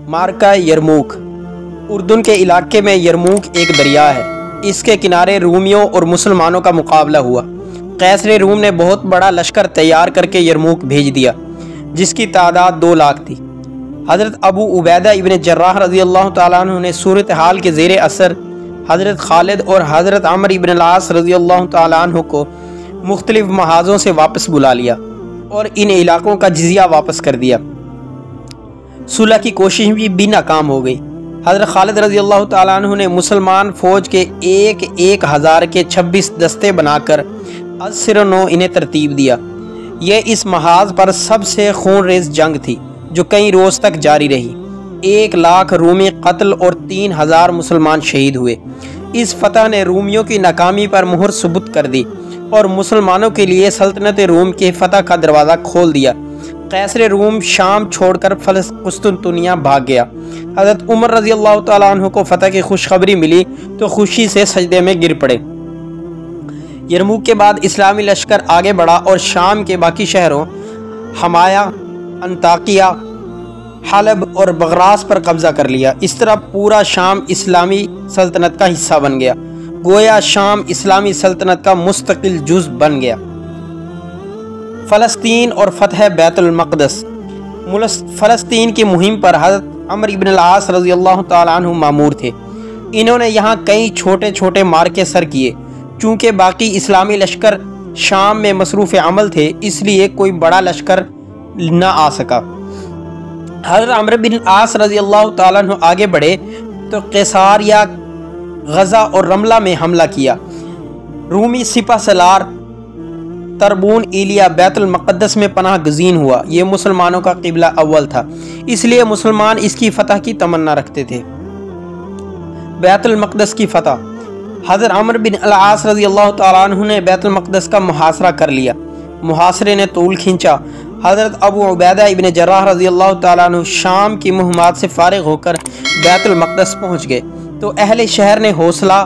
مارکہ یرموک۔ اردن کے علاقے میں یرموک ایک دریا ہے۔ اس کے کنارے رومیوں اور مسلمانوں کا مقابلہ ہوا۔ قیصر روم نے بہت بڑا لشکر تیار کر کے یرموک بھیج دیا، جس کی تعداد 2 لاکھ تھی۔ حضرت ابو عبیدہ ابن جراح رضی اللہ تعالیٰ عنہ نے صورتحال کے زیر اثر حضرت خالد اور حضرت عمرو بن العاص رضی اللہ تعالیٰ عنہ کو مختلف محاذوں سے واپس بلا لیا اور ان علاقوں کا جزیہ واپس کر دیا۔ صلح کی کوشش بھی ناکام ہو گئی۔ حضرت خالد رضی اللہ تعالیٰ عنہ نے مسلمان فوج کے 1000 کے 26 دستے بنا کر از-9 انہیں ترتیب دیا۔ یہ اس محاذ پر سب سے خون ریز جنگ تھی جو کئی روز تک جاری رہی۔ 1 لاکھ رومی قتل اور 3000 مسلمان شہید ہوئے۔ اس فتح نے رومیوں کی ناکامی پر مہر ثبت کر دی اور مسلمانوں کے لیے سلطنت روم کے فتح کا دروازہ کھول دیا۔ قیصر روم شام چھوڑ کر قسطنطنیہ بھاگ گیا۔ حضرت عمر رضی اللہ تعالیٰ عنہ کو فتح کی خوشخبری ملی تو خوشی سے سجدے میں گر پڑے۔ یرموک کے بعد اسلامی لشکر آگے بڑھا اور شام کے باقی شہروں حمایہ، انطاکیہ، حلب اور بغراس پر قبضہ کر لیا۔ اس طرح پورا شام اسلامی سلطنت کا حصہ بن گیا، گویا شام اسلامی سلطنت کا مستقل جز بن گیا۔ فلسطین اور فتح بیت المقدس۔ فلسطین کی مہم پر حضرت عمرو بن العاص رضی اللہ تعالیٰ عنہ مامور تھے۔ انہوں نے یہاں کئی چھوٹے چھوٹے مارکے سر کیے۔ چونکہ باقی اسلامی لشکر شام میں مصروف عمل تھے، اس لیے کوئی بڑا لشکر نہ آ سکا۔ حضرت عمرو بن العاص رضی اللہ تعالیٰ عنہ آگے بڑھے تو قیصاریہ، غزہ اور رملہ میں حملہ کیا۔ رومی سپہ سالار تربون ایلیا بیت المقدس میں پناہ گزین ہوا۔ یہ مسلمانوں کا قبلہ اول تھا، اس لیے مسلمان اس کی فتح کی تمنا رکھتے تھے۔ بیت المقدس کی فتح۔ حضرت عمرو بن العاص رضی اللہ تعالیٰ عنہ نے بیت المقدس کا محاصرہ کر لیا۔ محاصرے نے طول کھینچا۔ حضرت ابو عبیدہ ابن جراح رضی اللہ تعالیٰ عنہ شام کی مہمات سے فارغ ہو کر بیت المقدس پہنچ گئے تو اہل شہر نے حوصلہ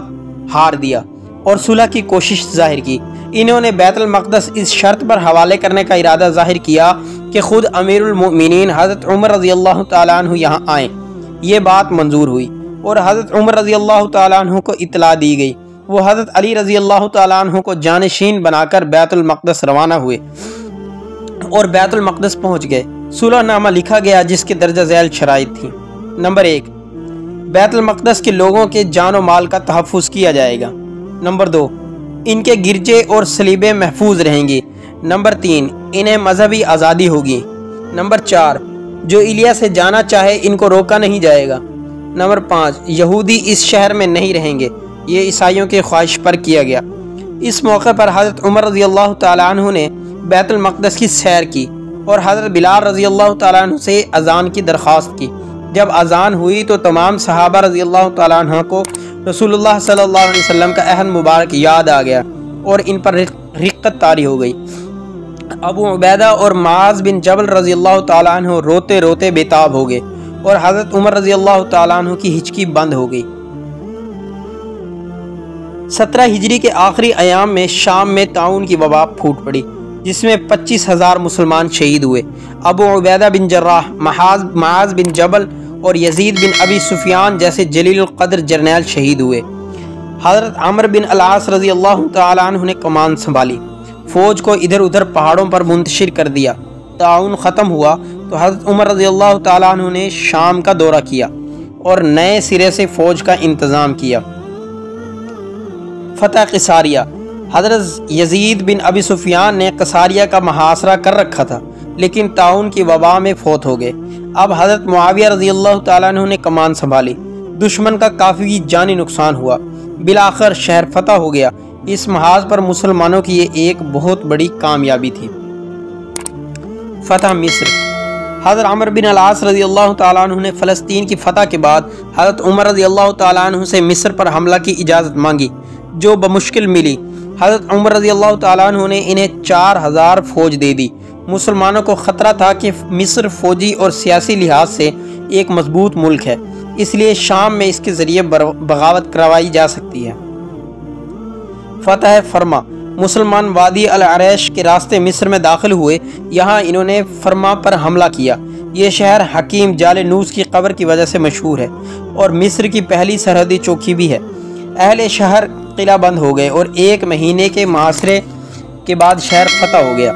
ہار دیا اور صلح کی کوشش ظاہر کی۔ انہوں نے بیت المقدس اس شرط پر حوالے کرنے کا ارادہ ظاہر کیا کہ خود امیر المؤمنین حضرت عمر رضی اللہ تعالیٰ عنہ یہاں آئیں۔ یہ بات منظور ہوئی اور حضرت عمر رضی اللہ تعالیٰ عنہ کو اطلاع دی گئی۔ وہ حضرت علی رضی اللہ تعالیٰ عنہ کو جانشین بنا کر بیت المقدس روانہ ہوئے اور بیت المقدس پہنچ گئے۔ صلح نامہ لکھا گیا جس کے درجہ ذیل شرائط تھیں۔ نمبر 1، بیت المقدس کے لوگوں کے جان و مال کا تحفظ کیا جائے گا۔ نمبر 2، ان کے گرجے اور صلیبیں محفوظ رہیں گی۔ نمبر 3، انہیں مذہبی آزادی ہوگی۔ نمبر 4، جو ایلیا سے جانا چاہے ان کو روکا نہیں جائے گا۔ نمبر 5، یہودی اس شہر میں نہیں رہیں گے۔ یہ عیسائیوں کی خواہش پر کیا گیا۔ اس موقع پر حضرت عمر رضی اللہ تعالیٰ عنہ نے بیت المقدس کی سیر کی اور حضرت بلال رضی اللہ تعالیٰ عنہ سے اذان کی درخواست کی۔ جب اذان ہوئی تو تمام صحابہ رضی اللہ تعالیٰ عنہ کو رسول اللہ صلی اللہ علیہ وسلم کا عہد مبارک یاد آ گیا اور ان پر رقت طاری ہو گئی۔ ابو عبیدہ اور معاذ بن جبل رضی اللہ تعالیٰ عنہ روتے روتے بے تاب ہو گئے اور حضرت عمر رضی اللہ تعالیٰ عنہ کی ہچکی بند ہو گئی۔ 17 ہجری کے آخری ایام میں شام میں طاعون کی وبا پھوٹ پڑی جس میں 25,000 مسلمان شہید ہوئے۔ ابو عبیدہ بن جراح، معاذ بن جبل اور یزید بن ابی سفیان جیسے جلیل القدر جرنیل شہید ہوئے۔ حضرت عمرو بن العاص رضی اللہ تعالیٰ عنہ نے کمان سنبھالی، فوج کو ادھر ادھر پہاڑوں پر منتشر کر دیا۔ طاعون ختم ہوا تو حضرت عمر رضی اللہ تعالیٰ عنہ نے شام کا دورہ کیا اور نئے سرے سے فوج کا انتظام کیا۔ فتح قیصاریہ۔ حضرت یزید بن ابی سفیان نے قیصاریہ کا محاصرہ کر رکھا تھا لیکن طاعون کی وبا میں فوت ہو گئے۔ اب حضرت معاویہ رضی اللہ تعالیٰ عنہ نے کمان سنبھالی۔ دشمن کا کافی جانی نقصان ہوا، بالآخر شہر فتح ہو گیا۔ اس محاذ پر مسلمانوں کی یہ ایک بہت بڑی کامیابی تھی۔ فتح مصر۔ حضرت عمرو بن العاص رضی اللہ تعالیٰ عنہ نے فلسطین کی فتح کے بعد حضرت عمر رضی اللہ تعالیٰ عنہ سے مصر پر حملہ کی اجازت مانگی جو بمشکل ملی۔ حضرت عمر رضی اللہ تعالیٰ عنہ نے انہیں 4000 فوج دے دی۔ مسلمانوں کو خطرہ تھا کہ مصر فوجی اور سیاسی لحاظ سے ایک مضبوط ملک ہے، اس لیے شام میں اس کے ذریعے بغاوت کروائی جا سکتی ہے۔ فتح فرما۔ مسلمان وادی العریش کے راستے مصر میں داخل ہوئے۔ یہاں انہوں نے فرما پر حملہ کیا۔ یہ شہر حکیم جالینوس کی قبر کی وجہ سے مشہور ہے اور مصر کی پہلی سرحدی چوکی بھی ہے۔ اہل شہر قلعہ بند ہو گئے اور 1 مہینے کے محاصرے کے بعد شہر فتح ہو گیا۔